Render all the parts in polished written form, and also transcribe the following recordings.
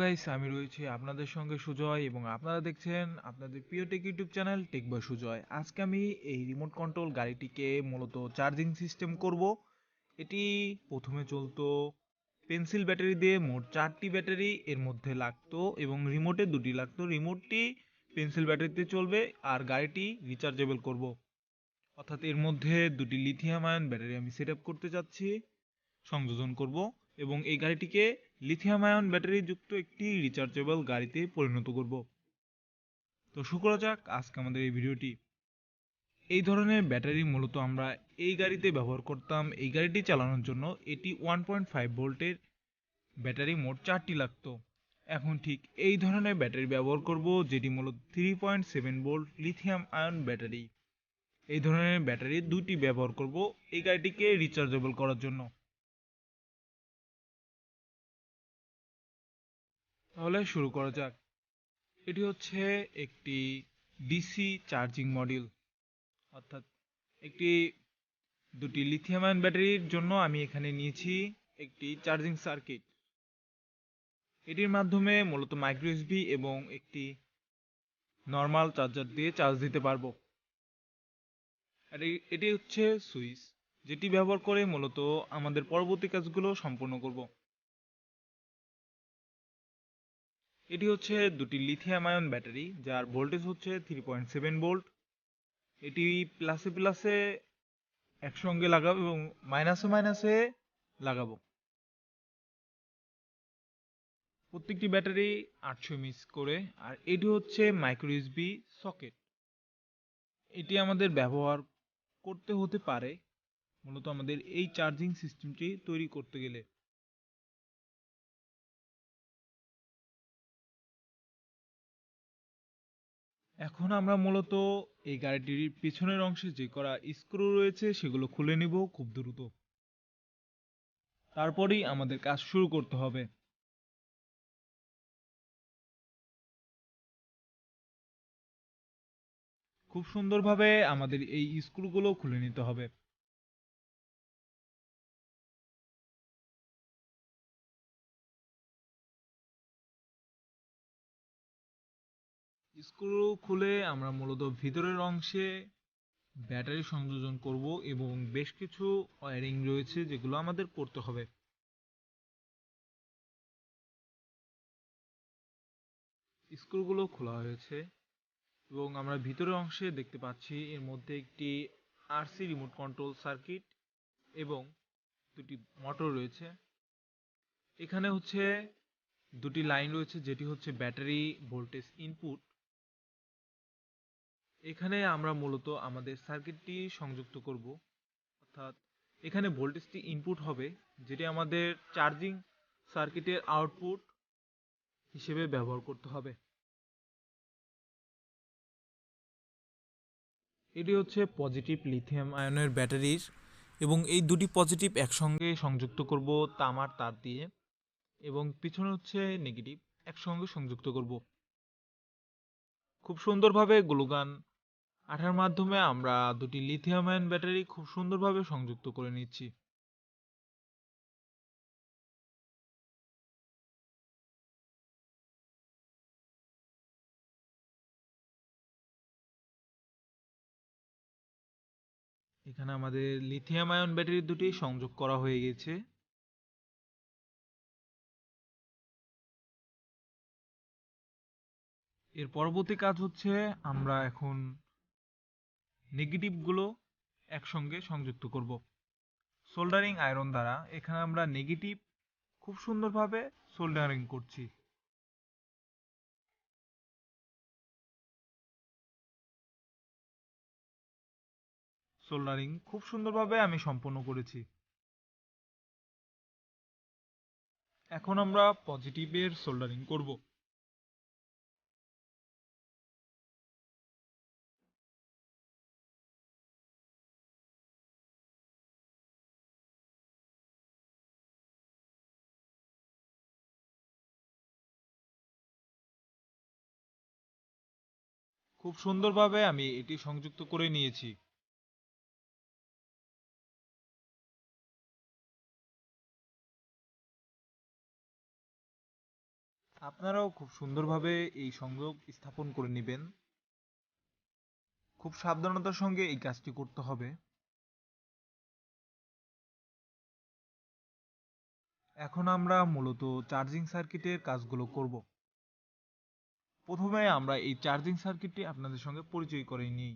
Guys, আমি রয়েছি আপনাদের সঙ্গে সুজয় এবং আপনারা দেখছেন আপনাদের প্রিয় টেক ইউটিউব চ্যানেল টেক বয় সুজয়। আজকে আমি এই রিমোট কন্ট্রোল গাড়িটিকে মূলত চার্জিং সিস্টেম করব। এটি প্রথমে চলতো পেন্সিল ব্যাটারি দিয়ে, মোট 4টি ব্যাটারি এর মধ্যে লাগতো এবং রিমোটে 2টি লাগতো। রিমোটটি পেন্সিল ব্যাটারিতে চলবে আর গাড়িটি রিচার্জেবল করব, অর্থাৎ এর মধ্যে 2টি লিথিয়াম আয়ন ব্যাটারি আমি সেট আপ করতে যাচ্ছি, সংযোজন করব এবং এই গাড়িটিকে লিথিয়াম আয়ন ব্যাটারি যুক্ত একটি রিচার্জেবল গাড়িতে পরিণত করব। তো শুরু করা যাক আজকে আমাদের এই ভিডিওটি। এই ধরনের ব্যাটারি মূলত আমরা এই গাড়িতে ব্যবহার করতাম। এই গাড়িটি চালানোর জন্য এটি 1.5 ভোল্টের ব্যাটারি মোট 4টি লাগতো। এখন ঠিক এই ধরনের ব্যাটারি ব্যবহার করব, যেটি মূলত 3.7 ভোল্ট লিথিয়াম আয়ন ব্যাটারি। এই ধরনের ব্যাটারি 2টি ব্যবহার করব এই গাড়িটিকে রিচার্জেবল করার জন্য। তাহলে শুরু করা যাক। এটি হচ্ছে একটি ডিসি চার্জিং মডিউল, অর্থাৎ একটি 2টি লিথিয়াম আয়ন ব্যাটারির জন্য আমি এখানে নিয়েছি একটি চার্জিং সার্কিট। এটির মাধ্যমে মূলত মাইক্রো ইউএসবি এবং একটি নর্মাল চার্জার দিয়ে চার্জ দিতে পারবো। আর এটি হচ্ছে সুইচ, যেটি ব্যবহার করে মূলত আমাদের পরবর্তী কাজগুলো সম্পন্ন করব। এটি হচ্ছে 2টি লিথিয়াম আয়ন ব্যাটারি, যার ভোল্টেজ হচ্ছে 3.7 ভোল্ট। এটি প্লাসে প্লাসে একসঙ্গে লাগাবো এবং মাইনাসে মাইনাসে লাগাবো। প্রত্যেকটি ব্যাটারি 800 এমএএইচ করে। আর এটি হচ্ছে মাইক্রো ইউএসবি সকেট। এটি আমাদের ব্যবহার করতে হতে পারে মূলত আমাদের এই চার্জিং সিস্টেমটি তৈরি করতে গেলে। এখন আমরা মূলত এই গাড়িটির পিছনের অংশে যে করা স্ক্রু রয়েছে সেগুলো খুলে নিব খুব দ্রুত। তারপরেই আমাদের কাজ শুরু করতে হবে। খুব সুন্দরভাবে আমাদের এই স্ক্রুগুলো খুলে নিতে হবে। স্ক্রু খুলে আমরা মূলত ভিতরের অংশে ব্যাটারি সংযোজন করব এবং বেশ কিছু ওয়্যারিং রয়েছে যেগুলো আমাদের করতে হবে। স্ক্রুগুলো খোলা হয়েছে এবং আমরা ভিতরের অংশে দেখতে পাচ্ছি এর মধ্যে একটি আরসি রিমোট কন্ট্রোল সার্কিট এবং 2টি মোটর রয়েছে। এখানে হচ্ছে 2টি লাইন রয়েছে, যেটি হচ্ছে ব্যাটারি ভোল্টেজ ইনপুট। এখানে আমরা মূলত আমাদের সার্কিটটি সংযুক্ত করব, অর্থাৎ এখানে ভোল্টেজটি ইনপুট হবে, যেটি আমাদের চার্জিং সার্কিটের আউটপুট হিসেবে ব্যবহার করতে হবে। এটি হচ্ছে পজিটিভ লিথিয়াম আয়নের ব্যাটারির এবং এই 2টি পজিটিভ একসঙ্গে সংযুক্ত করব তামার তার দিয়ে এবং পিছনে হচ্ছে নেগেটিভ, একসঙ্গে সংযুক্ত করব। খুব সুন্দরভাবে গ্লুগান আঠার মাধ্যমে আমরা 2টি লিথিয়াম আয়ন ব্যাটারি খুব সুন্দরভাবে সংযুক্ত করে নিচ্ছি। এখানে আমাদের লিথিয়াম আয়ন ব্যাটারি 2টি সংযোগ করা হয়ে গেছে। এর পরবর্তী কাজ হচ্ছে আমরা এখন নেগেটিভগুলো একসঙ্গে সংযুক্ত করব সোল্ডারিং আয়রন দ্বারা। এখানে আমরা নেগেটিভ খুব সুন্দরভাবে সোল্ডারিং করছি। সোল্ডারিং খুব সুন্দরভাবে আমি সম্পন্ন করেছি। এখন আমরা পজিটিভের সোল্ডারিং করব। খুব সুন্দরভাবে আমি এটি সংযুক্ত করে নিয়েছি। আপনারাও খুব সুন্দরভাবে এই সংযোগ স্থাপন করে নেবেন। খুব সাবধানতার সঙ্গে এই কাজটি করতে হবে। এখন আমরা মূলত চার্জিং সার্কিটের কাজগুলো করব। প্রথমে আমরা এই চার্জিং সার্কিটটি আপনাদের সঙ্গে পরিচয় করে নিই।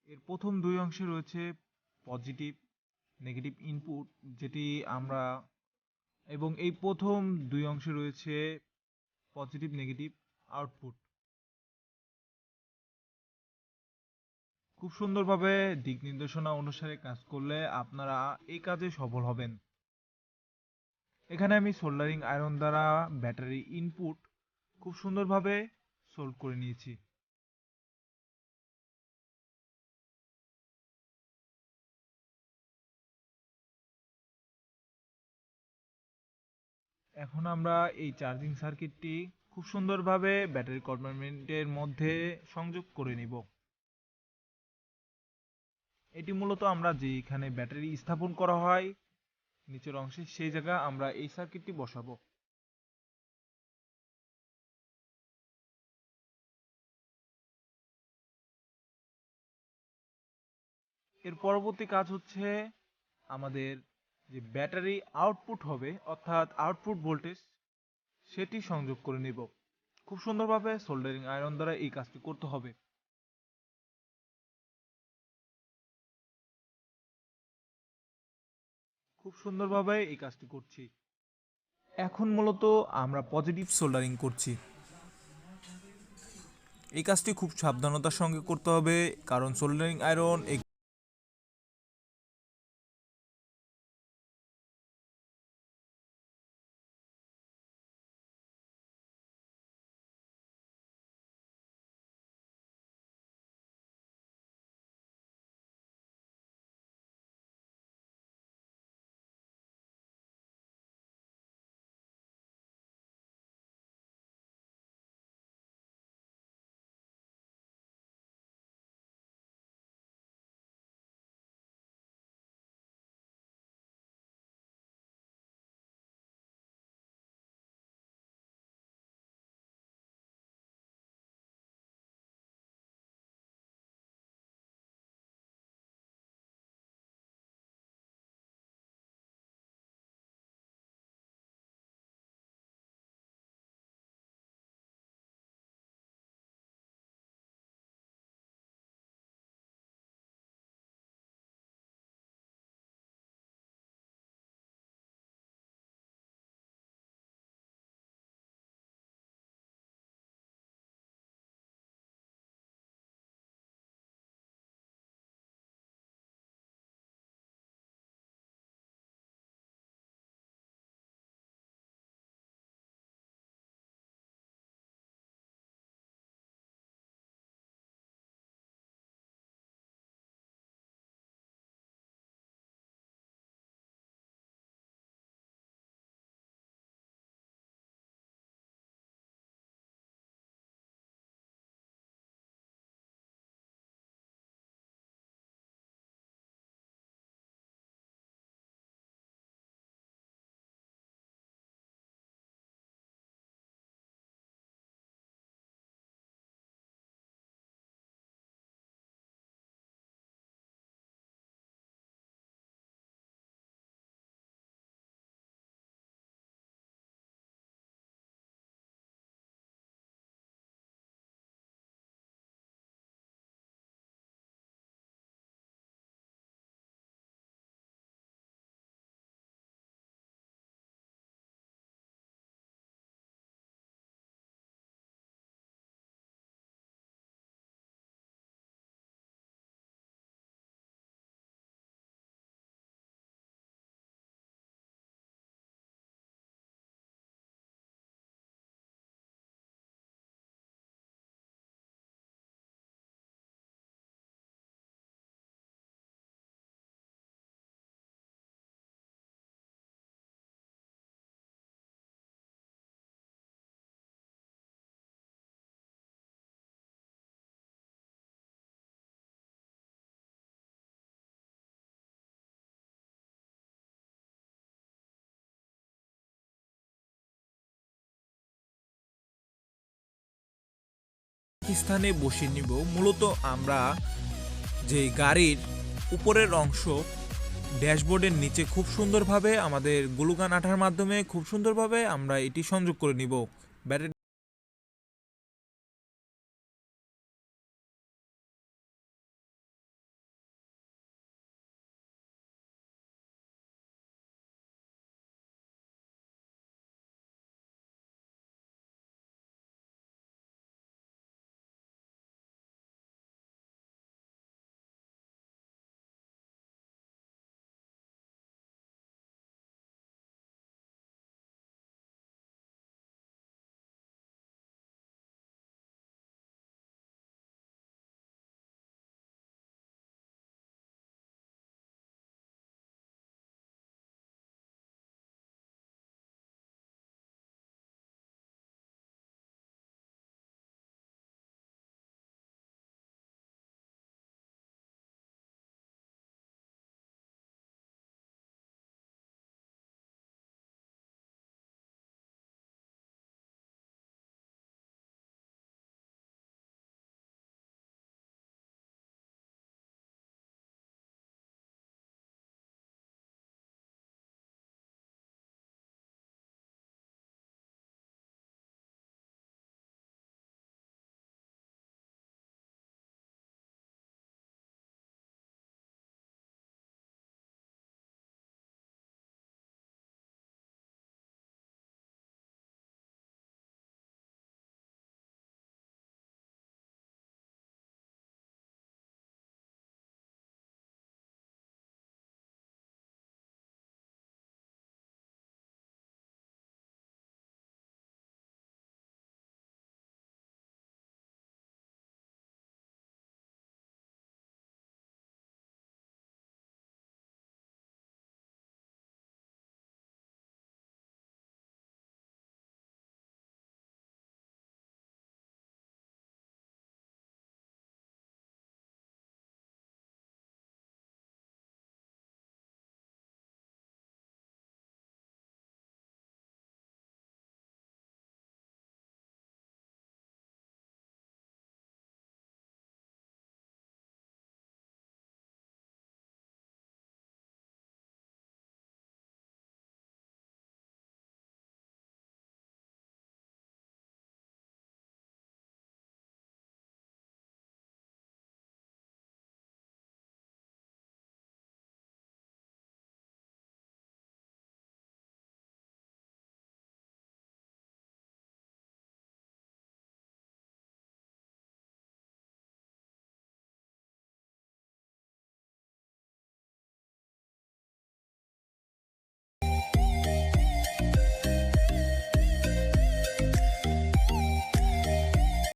এর প্রথম দুই অংশে রয়েছে পজিটিভ নেগেটিভ ইনপুট, যেটি আমরা এবং এই প্রথম দুই অংশে রয়েছে পজিটিভ নেগেটিভ আউটপুট। খুব সুন্দরভাবে দিক নির্দেশনা অনুসারে কাজ করলে আপনারা এই কাজে সফল হবেন। এখানে আমি সোল্ডারিং আয়রন দ্বারা ব্যাটারি ইনপুট খুব সুন্দরভাবে সোল্ড করে নিয়েছি। এখন আমরা এই চার্জিং সার্কিটটি খুব সুন্দরভাবে ব্যাটারি কম্পার্টমেন্টের মধ্যে সংযোগ করে নিব। এটি মূলত আমরা যেখানে ব্যাটারি স্থাপন করা হয় নিচের অংশে, সেই জায়গা আমরা এই সার্কিটটি বসাবো। এর পরবর্তী কাজ হচ্ছে আমাদের যে ব্যাটারি আউটপুট হবে অর্থাৎ আউটপুট ভোল্টেজ সেটি সংযোগ করে নিব। খুব সুন্দরভাবে সোল্ডারিং আয়রন দ্বারা এই কাজটি করতে হবে। খুব সুন্দরভাবে এই কাজটি করছি। এখন মূলত আমরা পজিটিভ সোল্ডারিং করছি। এই কাজটি খুব সাবধানতার সঙ্গে করতে হবে, কারণ সোল্ডারিং আয়রন স্থানে বসিয়ে নিব। মূলত আমরা যে গাড়ির উপরের অংশ ড্যাশবোর্ডের নিচে খুব সুন্দরভাবে আমাদের গ্লুগান আঠার মাধ্যমে খুব সুন্দরভাবে আমরা এটি সংযোগ করে নিব। ব্যাটারি